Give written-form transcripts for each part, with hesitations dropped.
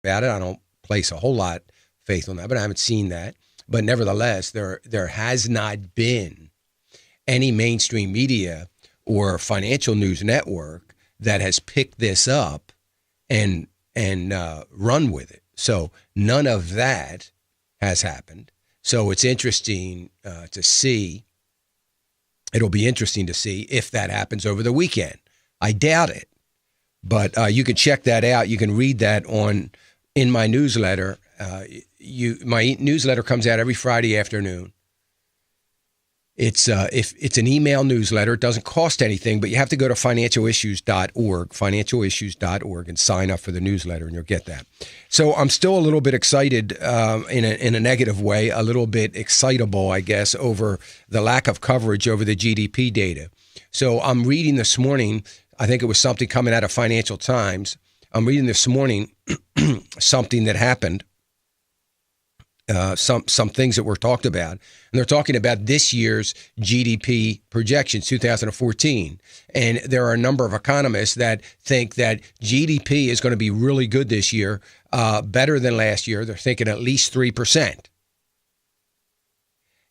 about it. I don't place a whole lot of faith on that, but I haven't seen that. But nevertheless, there has not been any mainstream media or financial news network that has picked this up and run with it. So none of that has happened. So it's interesting to see. It'll be interesting to see if that happens over the weekend. I doubt it, but you can check that out. You can read that in my newsletter. My newsletter comes out every Friday afternoon. It's an email newsletter. It doesn't cost anything, but you have to go to financialissues.org, and sign up for the newsletter, and you'll get that. So I'm still a little bit excited in a negative way, a little bit excitable, I guess, over the lack of coverage over the GDP data. So I'm reading this morning, I think it was something coming out of Financial Times. I'm reading this morning something that happened. Some things that were talked about, and they're talking about this year's GDP projections, 2014. And there are a number of economists that think that GDP is going to be really good this year, better than last year. They're thinking at least 3%.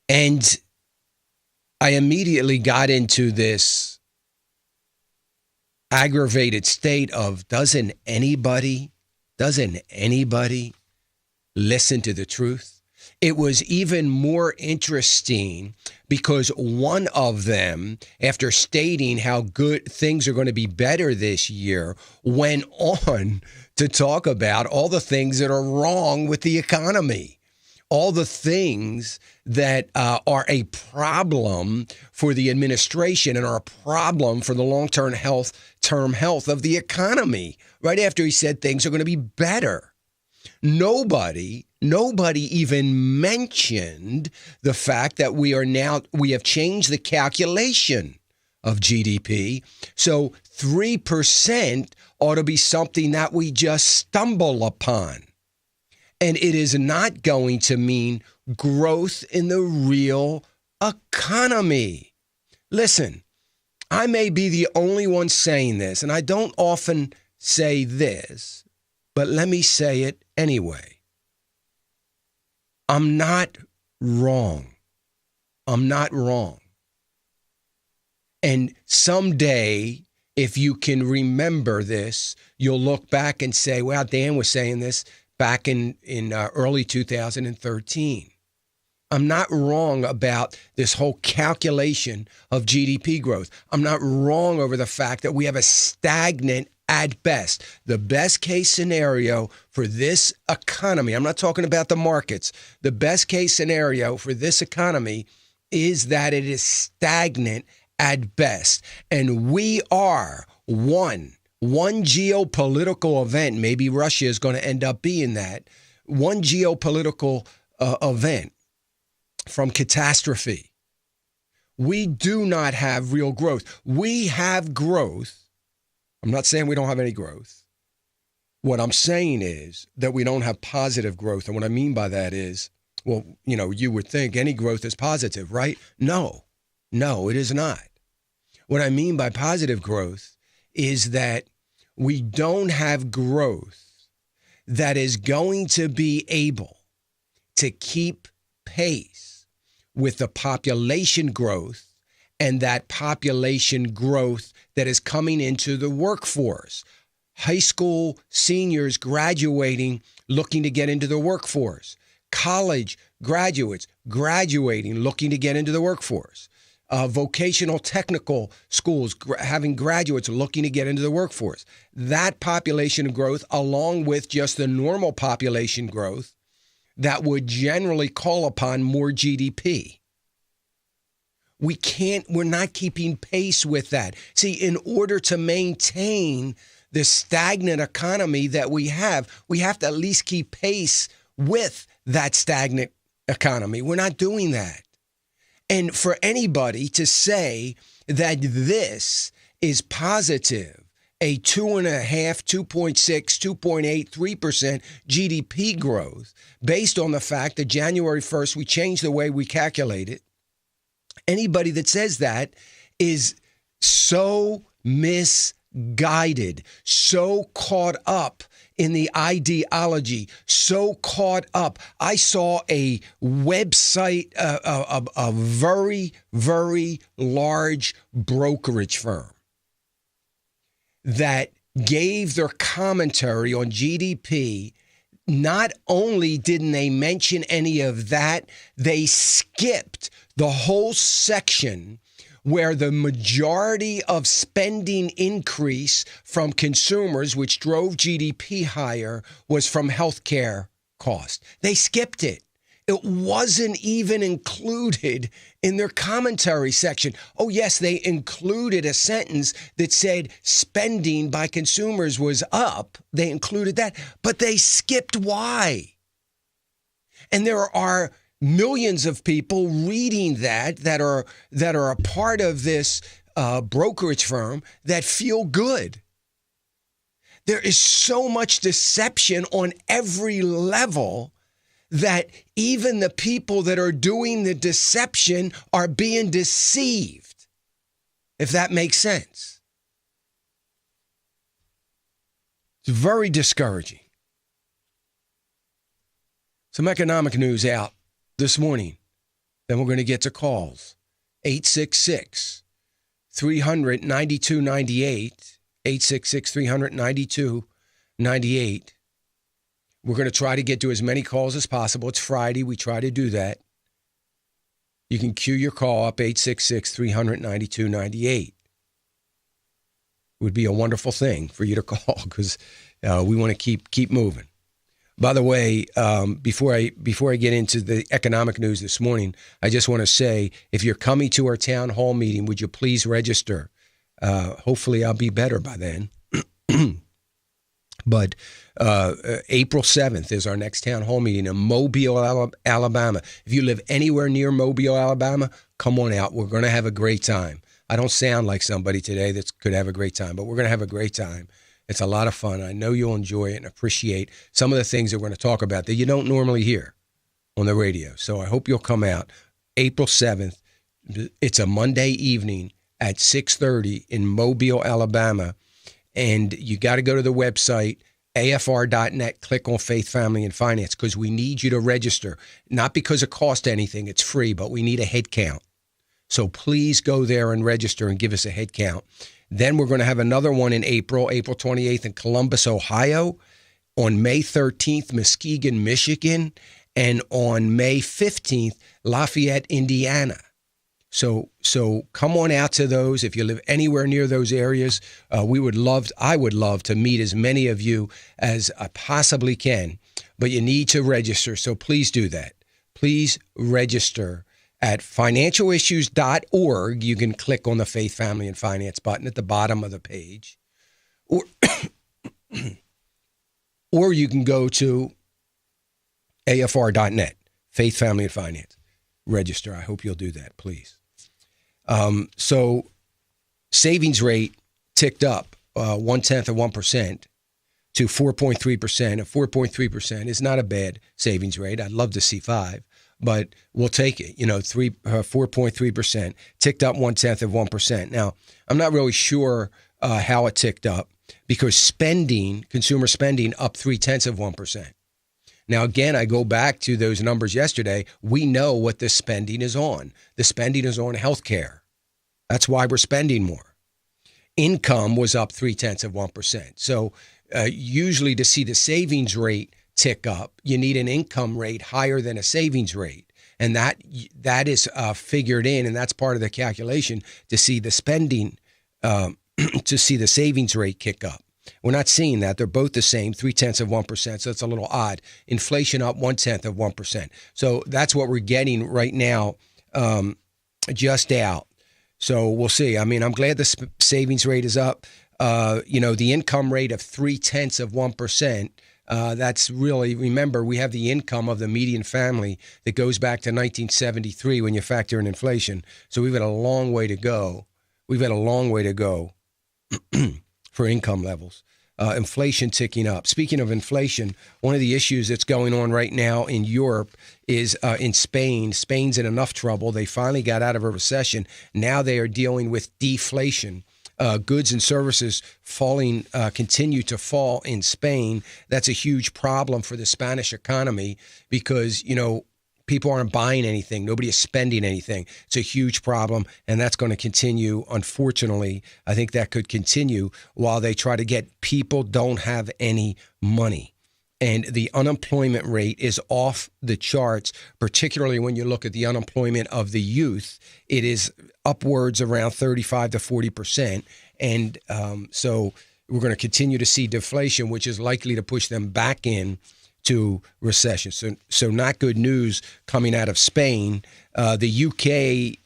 And I immediately got into this aggravated state of doesn't anybody listen to the truth? It was even more interesting because one of them, after stating how good things are going to be better this year, went on to talk about all the things that are wrong with the economy, all the things that are a problem for the administration and are a problem for the long-term health of the economy. Right after he said things are going to be better. Nobody even mentioned the fact that we have changed the calculation of GDP. So 3% ought to be something that we just stumble upon. And it is not going to mean growth in the real economy. Listen, I may be the only one saying this, and I don't often say this, but let me say it anyway. I'm not wrong. And someday, if you can remember this, you'll look back and say, well, Dan was saying this back in early 2013. I'm not wrong about this whole calculation of GDP growth. I'm not wrong over the fact that we have a stagnant at best. The best case scenario for this economy, I'm not talking about the markets, the best case scenario for this economy is that it is stagnant at best. And we are one geopolitical event, maybe Russia is going to end up being that, one geopolitical event from catastrophe. We do not have real growth. We have growth. I'm not saying we don't have any growth. What I'm saying is that we don't have positive growth. And what I mean by that is, well, you would think any growth is positive, right? No, it is not. What I mean by positive growth is that we don't have growth that is going to be able to keep pace with the population growth and that population growth that is coming into the workforce. High school seniors graduating, looking to get into the workforce. College graduates graduating, looking to get into the workforce. Vocational technical schools having graduates looking to get into the workforce. That population growth, along with just the normal population growth that would generally call upon more GDP. We're not keeping pace with that. See, in order to maintain the stagnant economy that we have to at least keep pace with that stagnant economy. We're not doing that. And for anybody to say that this is positive, a 2.5%, 2.6%, 2.8%, 3% GDP growth based on the fact that January 1st, we changed the way we calculate it, anybody that says that is so misguided, so caught up in the ideology, so caught up. I saw a website, a very, very large brokerage firm that gave their commentary on GDP. Not only didn't they mention any of that, they skipped the whole section where the majority of spending increase from consumers, which drove GDP higher, was from healthcare cost. They skipped it. It wasn't even included in their commentary section. Oh, yes, they included a sentence that said spending by consumers was up. They included that, but they skipped why. And there are millions of people reading that are a part of this brokerage firm that feel good. There is so much deception on every level that even the people that are doing the deception are being deceived, if that makes sense. It's very discouraging. Some economic news out this morning. Then we're going to get to calls. 866-300-9298. 866-300-9298. We're going to try to get to as many calls as possible. It's Friday. We try to do that. You can queue your call up, 866-300-9298. It would be a wonderful thing for you to call because we want to keep moving. By the way, before I get into the economic news this morning, I just want to say, if you're coming to our town hall meeting, would you please register? Hopefully I'll be better by then. But April 7th is our next town hall meeting in Mobile, Alabama. If you live anywhere near Mobile, Alabama, come on out. We're going to have a great time. I don't sound like somebody today that could have a great time, but we're going to have a great time. It's a lot of fun. I know you'll enjoy it and appreciate some of the things that we're going to talk about that you don't normally hear on the radio. So I hope you'll come out April 7th. It's a Monday evening at 6:30 in Mobile, Alabama. And you got to go to the website, afr.net, click on Faith, Family, and Finance, because we need you to register. Not because it costs anything, it's free, but we need a head count. So please go there and register and give us a head count. Then we're going to have another one in April 28th in Columbus, Ohio, on May 13th, Muskegon, Michigan, and on May 15th, Lafayette, Indiana. So come on out to those. If you live anywhere near those areas, I would love to meet as many of you as I possibly can, but you need to register. So please do that. Please register at financialissues.org. You can click on the Faith, Family, and Finance button at the bottom of the page, or you can go to afr.net, Faith, Family, and Finance. Register. I hope you'll do that, please. So savings rate ticked up 0.1% to 4.3%. And 4.3% is not a bad savings rate. I'd love to see 5%, but we'll take it. 4.3% ticked up 0.1%. Now, I'm not really sure how it ticked up because consumer spending up 0.3%. Now, again, I go back to those numbers yesterday. We know what the spending is on. The spending is on healthcare. That's why we're spending more. Income was up 0.3%. So usually to see the savings rate tick up, you need an income rate higher than a savings rate. And that is figured in, and that's part of the calculation to see the spending, to see the savings rate kick up. We're not seeing that. They're both the same, 0.3%. So it's a little odd. Inflation up 0.1%. So that's what we're getting right now, just out. So we'll see. I mean, I'm glad the savings rate is up. The income rate of 0.3%. That's really, remember, we have the income of the median family that goes back to 1973 when you factor in inflation. So we've got a long way to go. For income levels. Inflation ticking up. Speaking of inflation, one of the issues that's going on right now in Europe is in Spain. Spain's in enough trouble. They finally got out of a recession. Now they are dealing with deflation. goods and services falling, continue to fall in Spain. That's a huge problem for the Spanish economy because, people aren't buying anything. Nobody is spending anything. It's a huge problem, and that's going to continue. Unfortunately, I think that could continue while they try to get people don't have any money. And the unemployment rate is off the charts, particularly when you look at the unemployment of the youth. It is upwards around 35 to 40%. And so we're going to continue to see deflation, which is likely to push them back in to recession. So not good news coming out of Spain. The UK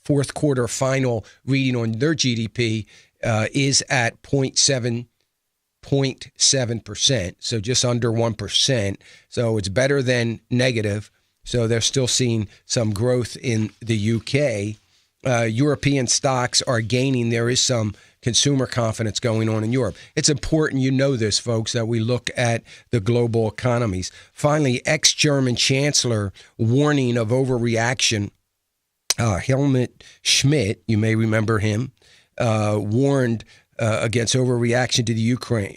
fourth quarter final reading on their GDP is at 0.7%, so just under 1%. So it's better than negative. So they're still seeing some growth in the UK. European stocks are gaining. There is some consumer confidence going on in Europe. It's important, this, folks, that we look at the global economies. Finally, ex-German Chancellor warning of overreaction. Helmut Schmidt, you may remember him, warned against overreaction to the Ukraine.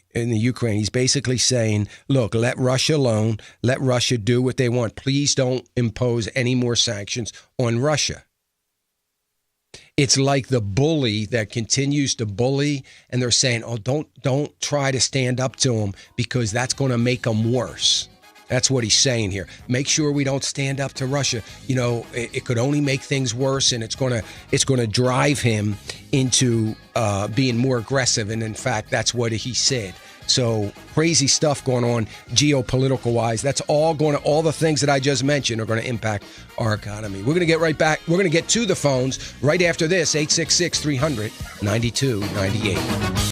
He's basically saying, look, let Russia alone. Let Russia do what they want. Please don't impose any more sanctions on Russia. It's like the bully that continues to bully, and they're saying, oh, don't try to stand up to him because that's going to make him worse. That's what he's saying here. Make sure we don't stand up to Russia. It could only make things worse, and it's going to drive him into being more aggressive. And in fact, that's what he said. So crazy stuff going on geopolitical wise. That's all the things that I just mentioned are going to impact our economy. We're going to get right back. We're going to get to the phones right after this, 866-300-9298.